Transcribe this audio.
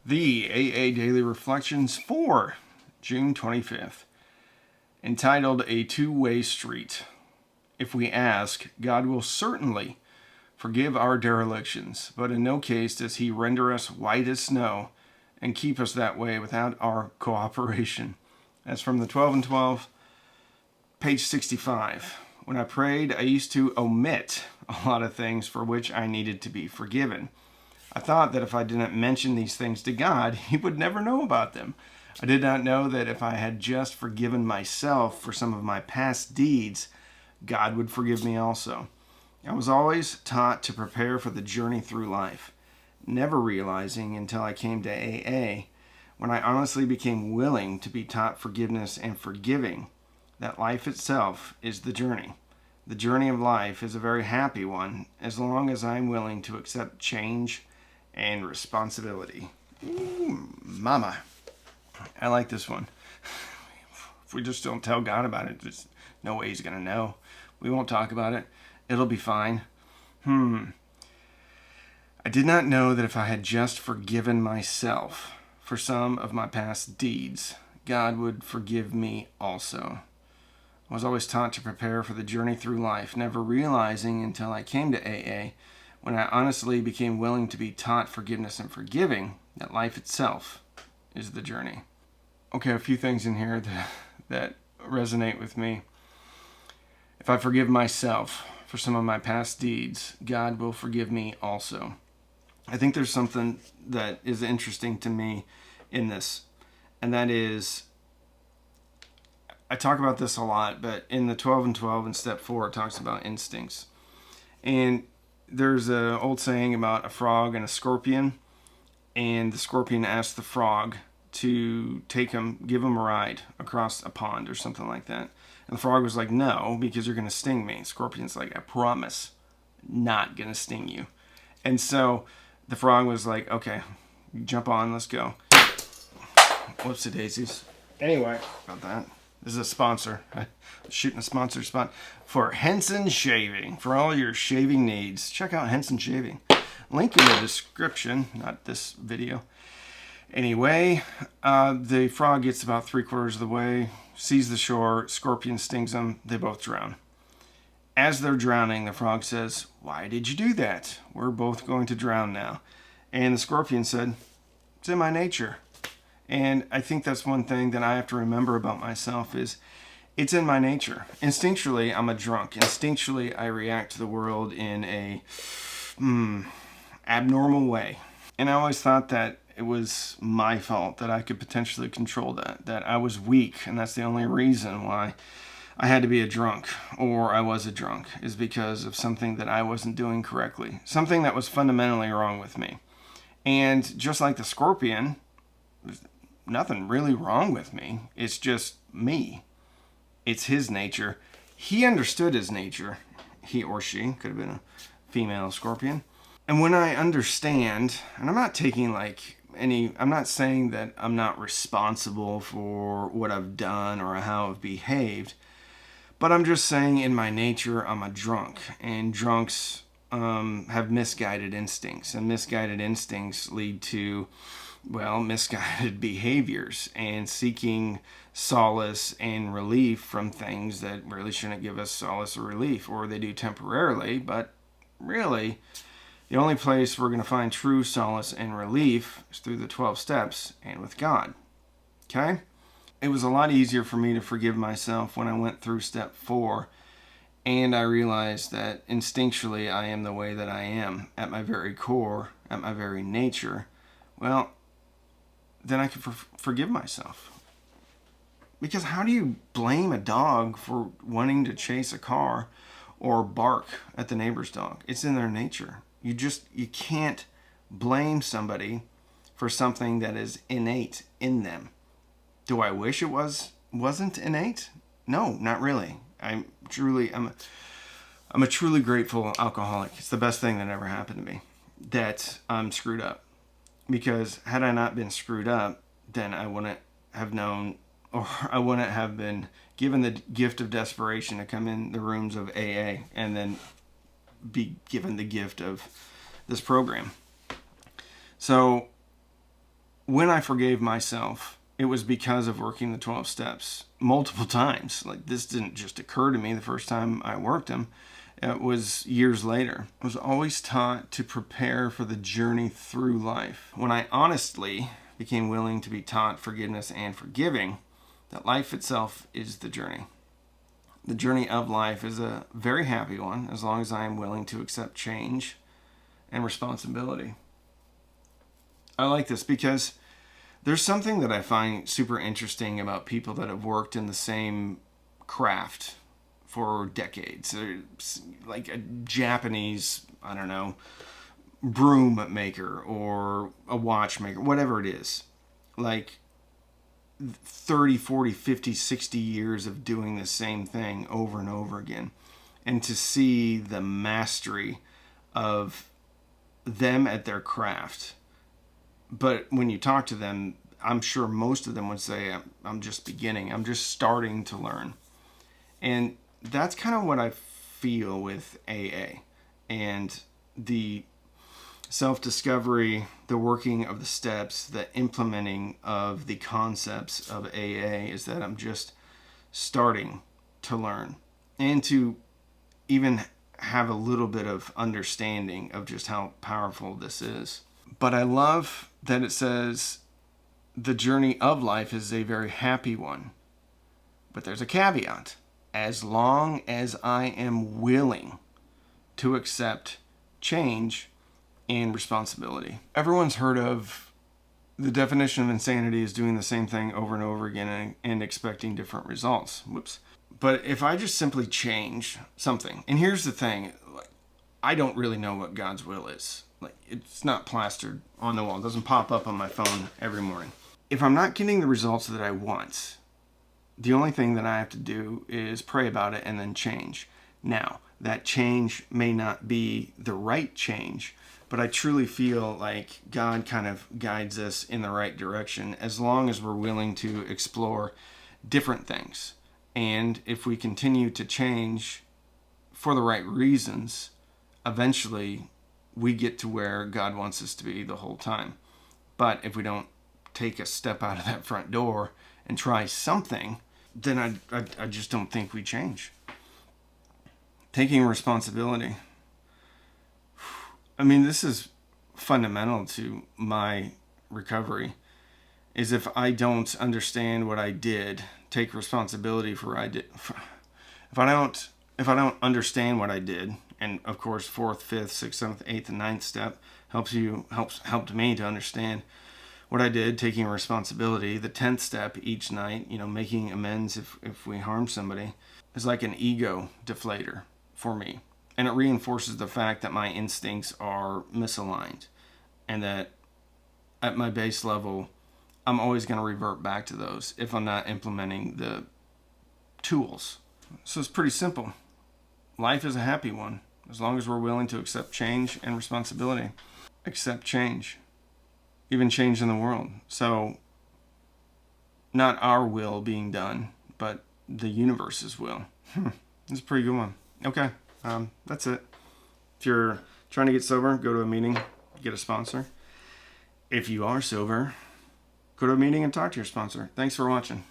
The AA Daily Reflections for June 25th, entitled A Two-Way Street. If we ask, God will certainly forgive our derelictions, but in no case does he render us white as snow and keep us that way without our cooperation. That's from the 12 and 12, page 65. When I prayed, I used to omit a lot of things for which I needed to be forgiven. I thought that if I didn't mention these things to God, he would never know about them. I did not know that if I had just forgiven myself for some of my past deeds, God would forgive me also. I was always taught to prepare for the journey through life, never realizing until I came to AA, when I honestly became willing to be taught forgiveness and forgiving, that life itself is the journey. The journey of life is a very happy one as long as I'm willing to accept change and responsibility. Mama. I like this one. If we just don't tell God about it, there's no way he's going to know. We won't talk about it. It'll be fine. I did not know that if I had just forgiven myself for some of my past deeds, God would forgive me also. I was always taught to prepare for the journey through life, never realizing until I came to AA, when I honestly became willing to be taught forgiveness and forgiving, that life itself is the journey. Okay, a few things in here that resonate with me. If I forgive myself for some of my past deeds, God will forgive me also. I think there's something that is interesting to me in this, and that is, I talk about this a lot, but in the 12 and 12 in step 4, it talks about instincts. And there's an old saying about a frog and a scorpion, and the scorpion asked the frog to give him a ride across a pond or something like that. And the frog was like, no, because you're going to sting me. Scorpion's like, I promise, not going to sting you. And so the frog was like, okay, jump on, let's go. Whoopsie daisies. Anyway, about that. This is a sponsor. Shooting a sponsor spot for Henson Shaving. For all your shaving needs, check out Henson Shaving. Link in the description, not this video. Anyway, the frog gets about 3/4 of the way, sees the shore, scorpion stings him, they both drown. As they're drowning, the frog says, why did you do that? We're both going to drown now. And the scorpion said, it's in my nature. And I think that's one thing that I have to remember about myself is it's in my nature. Instinctually, I'm a drunk. Instinctually, I react to the world in a abnormal way. And I always thought that it was my fault, that I could potentially control that I was weak, and that's the only reason why I had to be a drunk, or I was a drunk, is because of something that I wasn't doing correctly. Something that was fundamentally wrong with me. And just like the scorpion, there's nothing really wrong with me. It's just me. It's his nature. He understood his nature. He or she, could have been a female scorpion. And when I understand, and I'm not taking I'm not saying that I'm not responsible for what I've done or how I've behaved, but I'm just saying in my nature, I'm a drunk. And drunks have misguided instincts. And misguided instincts lead to, misguided behaviors and seeking solace and relief from things that really shouldn't give us solace or relief, or they do temporarily, but really the only place we're going to find true solace and relief is through the 12 steps and with God. Okay? It was a lot easier for me to forgive myself when I went through step 4, and I realized that instinctually I am the way that I am at my very core, at my very nature. Well, then I could forgive myself. Because how do you blame a dog for wanting to chase a car or bark at the neighbor's dog? It's in their nature. You can't blame somebody for something that is innate in them. Do I wish it wasn't innate? No, not really. I'm a truly grateful alcoholic. It's the best thing that ever happened to me, that I'm screwed up. Because had I not been screwed up, then I wouldn't have known, or I wouldn't have been given the gift of desperation to come in the rooms of AA and then be given the gift of this program. So when I forgave myself, it was because of working the 12 steps multiple times. Like, this didn't just occur to me the first time I worked them. It was years later. I was always taught to prepare for the journey through life. When I honestly became willing to be taught forgiveness and forgiving, that life itself is the journey. The journey of life is a very happy one, as long as I am willing to accept change and responsibility. I like this because there's something that I find super interesting about people that have worked in the same craft for decades. Like a Japanese, I don't know, broom maker or a watchmaker, whatever it is. Like 30, 40, 50, 60 years of doing the same thing over and over again. And to see the mastery of them at their craft. But when you talk to them, I'm sure most of them would say, I'm just beginning. I'm just starting to learn. And that's kind of what I feel with AA. And the self-discovery, the working of the steps, the implementing of the concepts of AA is that I'm just starting to learn and to even have a little bit of understanding of just how powerful this is. But I love that it says the journey of life is a very happy one. But there's a caveat. As long as I am willing to accept change and responsibility. Everyone's heard of the definition of insanity is doing the same thing over and over again and expecting different results. Whoops. But if I just simply change something, and here's the thing, I don't really know what God's will is. Like, it's not plastered on the wall. It doesn't pop up on my phone every morning. If I'm not getting the results that I want, the only thing that I have to do is pray about it and then change. Now, that change may not be the right change, but I truly feel like God kind of guides us in the right direction as long as we're willing to explore different things. And if we continue to change for the right reasons, eventually we get to where God wants us to be the whole time. But if we don't take a step out of that front door and try something, then I just don't think we change. Taking responsibility. I mean, this is fundamental to my recovery, is if I don't understand what I did, take responsibility for what I did. If I don't understand what I did, and of course, 4th, 5th, 6th, 7th, 8th, and 9th step helped me to understand what I did, taking responsibility. The 10th step each night, making amends if we harm somebody, is like an ego deflator for me. And it reinforces the fact that my instincts are misaligned and that at my base level, I'm always going to revert back to those if I'm not implementing the tools. So it's pretty simple. Life is a happy one as long as we're willing to accept change and responsibility. Accept change. Even change in the world. So not our will being done, but the universe's will. That's a pretty good one. Okay. That's it. If you're trying to get sober, go to a meeting, get a sponsor. If you are sober, go to a meeting and talk to your sponsor. Thanks for watching.